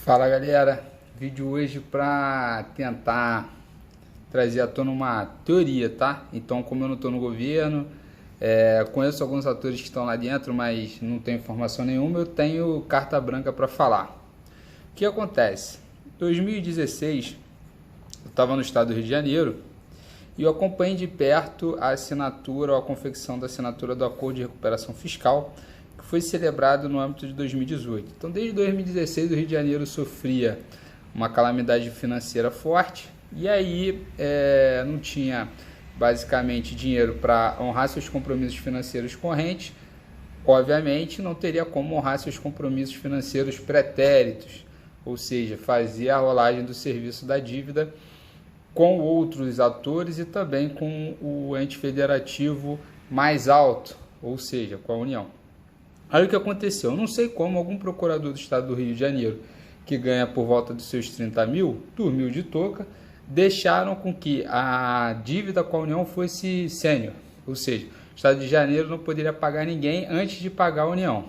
Fala galera, vídeo hoje para tentar trazer à tona uma teoria, tá? Então, como eu não estou no governo, conheço alguns atores que estão lá dentro, mas não tenho informação nenhuma, eu tenho carta branca para falar. O que acontece? Em 2016, eu estava no estado do Rio de Janeiro e eu acompanhei de perto a assinatura ou a confecção da assinatura do Acordo de Recuperação Fiscal, que foi celebrado no âmbito de 2018. Então, desde 2016, o Rio de Janeiro sofria uma calamidade financeira forte e aí não tinha basicamente dinheiro para honrar seus compromissos financeiros correntes. Obviamente, não teria como honrar seus compromissos financeiros pretéritos, ou seja, fazer a rolagem do serviço da dívida com outros atores e também com o ente federativo mais alto, ou seja, com a União. Aí o que aconteceu? Eu não sei como algum procurador do estado do Rio de Janeiro, que ganha por volta dos seus 30 mil, dormiu de touca, deixaram com que a dívida com a União fosse sênior, ou seja, o estado de Janeiro não poderia pagar ninguém antes de pagar a União.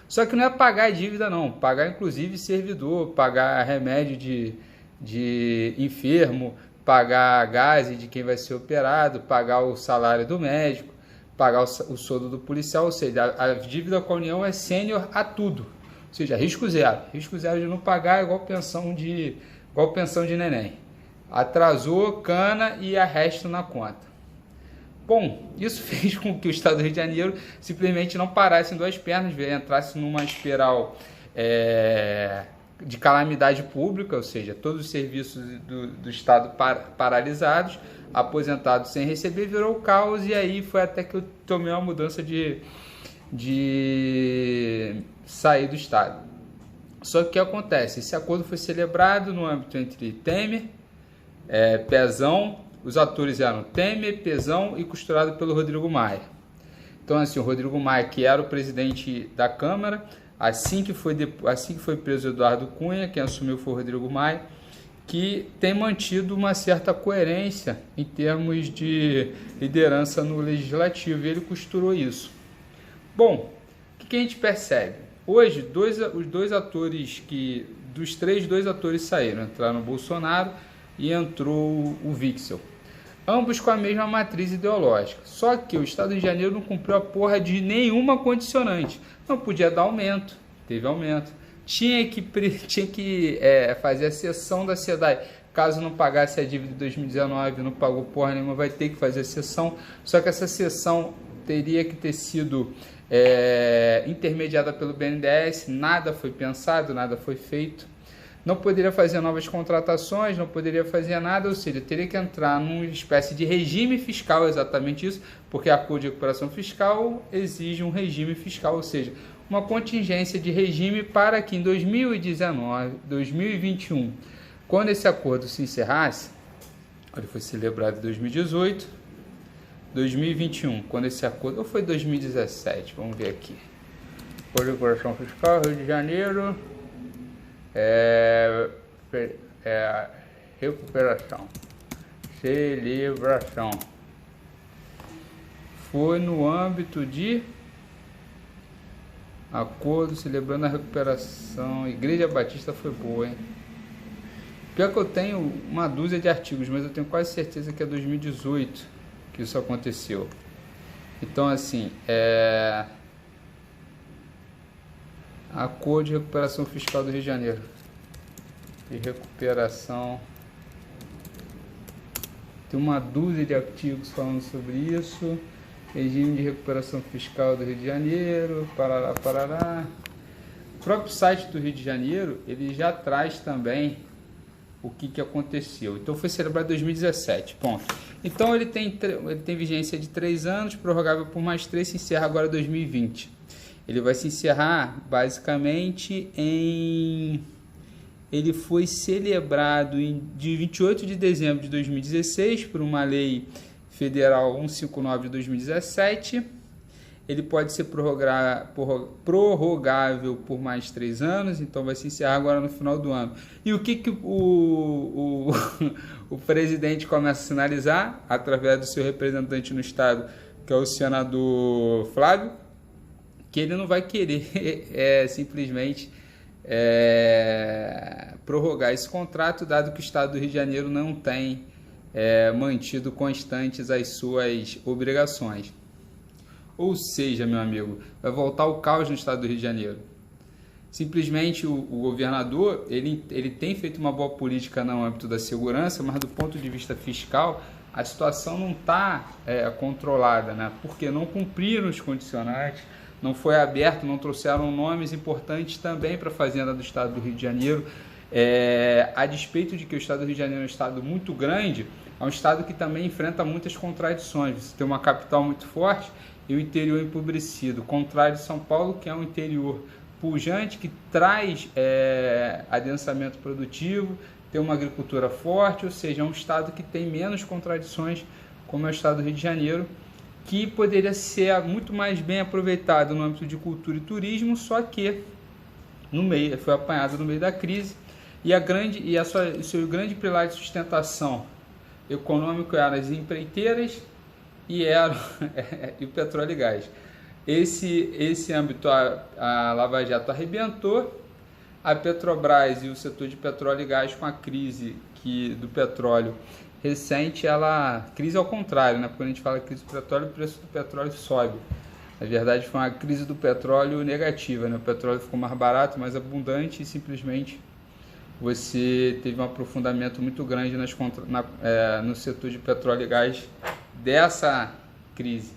Só que não é pagar a dívida não, pagar inclusive servidor, pagar remédio de enfermo, pagar gás de quem vai ser operado, pagar o salário do médico, pagar o soldo do policial, ou seja, a dívida com a União é sênior a tudo, ou seja, risco zero de não pagar é igual pensão de neném, atrasou, cana e arresto na conta. Bom, isso fez com que o estado do Rio de Janeiro simplesmente não parasse em duas pernas, entrasse numa espiral de calamidade pública, ou seja, todos os serviços do estado paralisados, aposentados sem receber, virou caos, e aí foi até que eu tomei uma mudança de sair do estado. Só que o que acontece? Esse acordo foi celebrado no âmbito entre Temer, Pezão, os atores eram Temer, Pezão e costurado pelo Rodrigo Maia. Então, assim, o Rodrigo Maia, que era o presidente da Câmara, assim que foi preso Eduardo Cunha, quem assumiu foi o Rodrigo Maia, que tem mantido uma certa coerência em termos de liderança no legislativo, e ele costurou isso. Bom, o que a gente percebe? Hoje, dois atores saíram, entraram o Bolsonaro e entrou o Wixel, ambos com a mesma matriz ideológica, só que o estado de Janeiro não cumpriu a porra de nenhuma condicionante, não podia dar aumento, teve aumento, tinha que fazer a cessão da SEDAI, caso não pagasse a dívida de 2019, não pagou porra nenhuma, vai ter que fazer a cessão, só que essa cessão teria que ter sido intermediada pelo BNDES, nada foi pensado, nada foi feito, não poderia fazer novas contratações, não poderia fazer nada, ou seja, teria que entrar numa espécie de regime fiscal, exatamente isso, porque a Acordo de Recuperação Fiscal exige um regime fiscal, ou seja, uma contingência de regime para que em 2019, 2021, quando esse acordo se encerrasse, ele foi celebrado em 2018, 2021, quando esse acordo, ou foi 2017, vamos ver aqui, Acordo de Recuperação Fiscal, Rio de Janeiro, recuperação, celebração, foi no âmbito de acordo celebrando a recuperação. Igreja Batista foi boa, hein? Pior que eu tenho uma dúzia de artigos, mas eu tenho quase certeza que é 2018 que isso aconteceu. Então, assim, Acordo de Recuperação Fiscal do Rio de Janeiro. De recuperação. Tem uma dúzia de artigos falando sobre isso. Regime de recuperação fiscal do Rio de Janeiro. Parará, parará. O próprio site do Rio de Janeiro, ele já traz também o que aconteceu. Então foi celebrado em 2017. Ponto. Então ele tem vigência de 3 anos, prorrogável por mais 3, se encerra agora em 2020. Ele vai se encerrar basicamente ele foi celebrado de 28 de dezembro de 2016 por uma lei federal 159 de 2017. Ele pode ser prorrogável por mais 3 anos, então vai se encerrar agora no final do ano. E o que o presidente começa a sinalizar através do seu representante no estado, que é o senador Flávio, que ele não vai querer simplesmente prorrogar esse contrato, dado que o Estado do Rio de Janeiro não tem mantido constantes as suas obrigações. Ou seja, meu amigo, vai voltar o caos no Estado do Rio de Janeiro. Simplesmente o governador ele tem feito uma boa política no âmbito da segurança, mas do ponto de vista fiscal a situação não está controlada, né? Porque não cumpriram os condicionantes, não foi aberto, não trouxeram nomes importantes também para a Fazenda do Estado do Rio de Janeiro. A despeito de que o Estado do Rio de Janeiro é um estado muito grande, é um estado que também enfrenta muitas contradições. Você tem uma capital muito forte e o interior empobrecido, contrário de São Paulo, que é um interior pujante, que traz adensamento produtivo, tem uma agricultura forte, ou seja, é um estado que tem menos contradições, como é o estado do Rio de Janeiro, que poderia ser muito mais bem aproveitado no âmbito de cultura e turismo, só que foi apanhado no meio da crise, e o seu grande pilar de sustentação econômico eram as empreiteiras e o petróleo e gás. Esse âmbito a Lava Jato arrebentou, a Petrobras e o setor de petróleo e gás com a crise do petróleo recente, crise ao contrário, né? Quando a gente fala crise do petróleo, o preço do petróleo sobe. Na verdade foi uma crise do petróleo negativa, né? O petróleo ficou mais barato, mais abundante e simplesmente você teve um aprofundamento muito grande no setor de petróleo e gás dessa crise.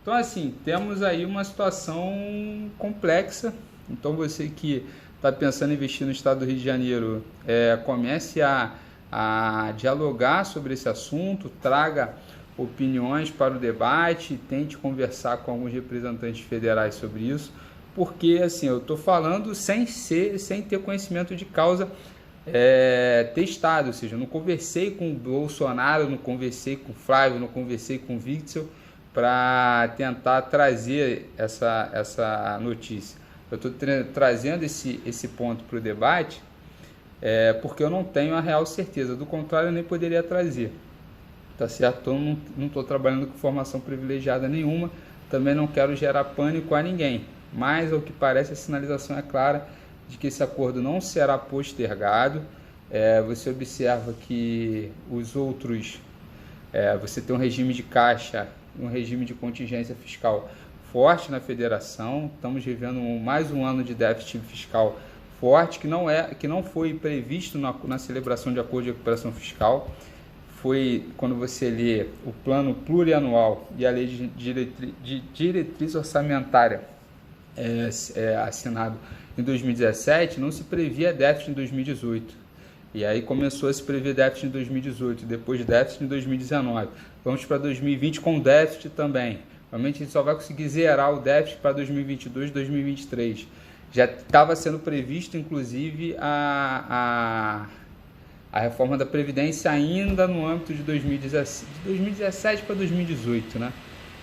Então, assim, temos aí uma situação complexa. Então, você que está pensando em investir no estado do Rio de Janeiro, comece a dialogar sobre esse assunto, traga opiniões para o debate, tente conversar com alguns representantes federais sobre isso, porque, assim, eu estou falando sem ter conhecimento de causa testado, ou seja, eu não conversei com o Bolsonaro, não conversei com o Flávio, não conversei com o Witzel para tentar trazer essa notícia. Eu estou trazendo esse ponto para o debate porque eu não tenho a real certeza, do contrário eu nem poderia trazer, tá certo? Então não estou trabalhando com informação privilegiada nenhuma, também não quero gerar pânico a ninguém, mas ao que parece a sinalização é clara de que esse acordo não será postergado. Você observa que os outros, você tem um regime de caixa, um regime de contingência fiscal forte na federação, estamos vivendo mais um ano de déficit fiscal forte, que não foi previsto na celebração de acordo de recuperação fiscal. Foi quando você lê o plano plurianual e a lei de diretriz orçamentária assinado em 2017, não se previa déficit em 2018. E aí começou a se prever déficit em 2018, depois déficit em 2019. Vamos para 2020 com déficit também. Realmente a gente só vai conseguir zerar o déficit para 2022 e 2023. Já estava sendo previsto, inclusive, a reforma da Previdência ainda no âmbito de 2017 para 2018, né?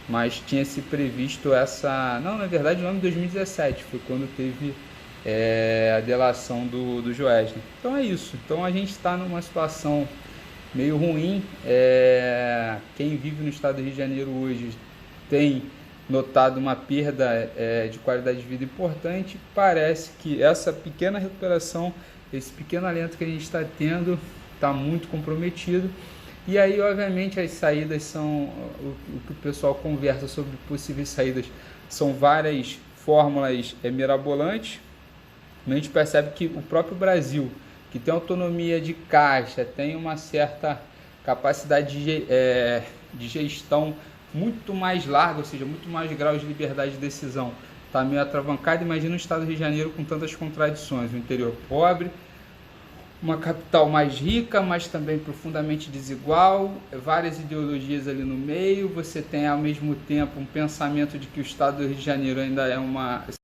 Mas tinha se previsto na verdade no ano de 2017, foi quando teve a delação do Joesley. Então é isso, então a gente está numa situação meio ruim. Quem vive no estado do Rio de Janeiro hoje tem notado uma perda de qualidade de vida importante. Parece que essa pequena recuperação, esse pequeno alento que a gente está tendo, está muito comprometido. E aí, obviamente, as saídas são o que o pessoal conversa sobre possíveis saídas, são várias fórmulas mirabolantes. A gente percebe que o próprio Brasil, que tem autonomia de caixa, tem uma certa capacidade de gestão muito mais larga, ou seja, muito mais graus de liberdade de decisão, está meio atravancado. Imagina o estado do Rio de Janeiro com tantas contradições, o interior pobre, uma capital mais rica, mas também profundamente desigual, várias ideologias ali no meio. Você tem ao mesmo tempo um pensamento de que o estado do Rio de Janeiro ainda é uma